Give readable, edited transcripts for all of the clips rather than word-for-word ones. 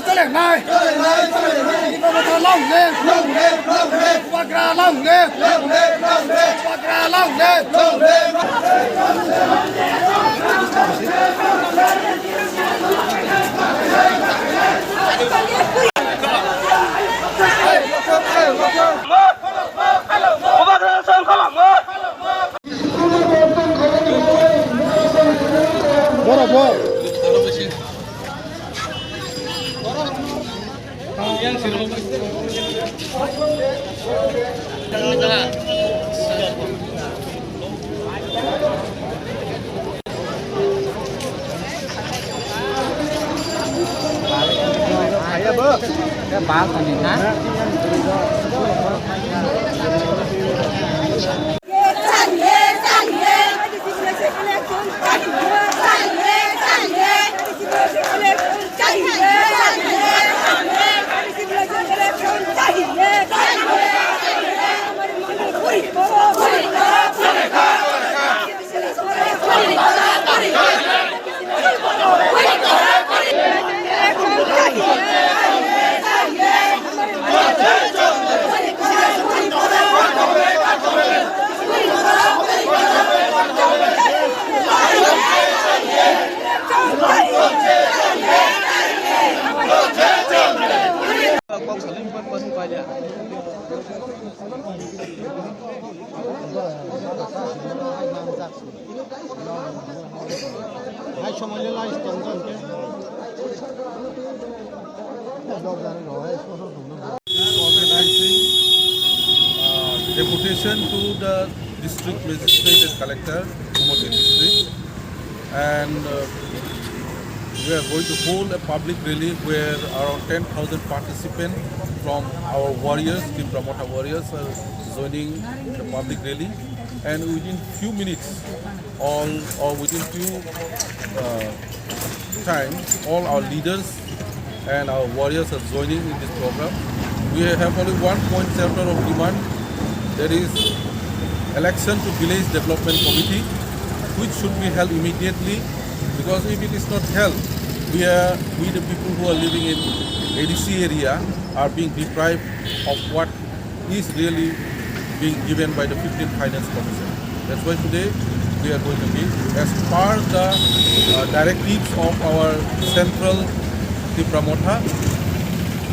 Chale này, lông lên, quạt ra lông lên, quạt ra lông lên. Organizing deputation to the district magistrate and collector, Kumoti district, and we are going to hold a public rally where around 10,000 participants from our warriors, Team Pramotha warriors, are joining the public rally, and within few minutes, all our leaders and our warriors are joining in this program. We have only one point chapter of demand, that is election to village development committee, which should be held immediately, because if it is not held, we the people who are living in ADC area are being deprived of what is really being given by the 15th Finance Commission. That's why today we are going to be, as per the directives of our central Team Pramotha,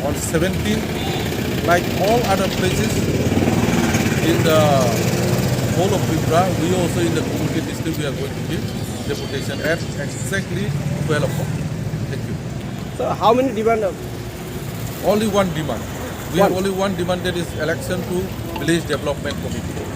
on 17th, like all other places in the whole of Tripura, we also in the Kumoti district, we are going to give deputation at exactly 12 o'clock. Thank you. So how many demand? Only one demand. We have only one demand, that is election to village development committee.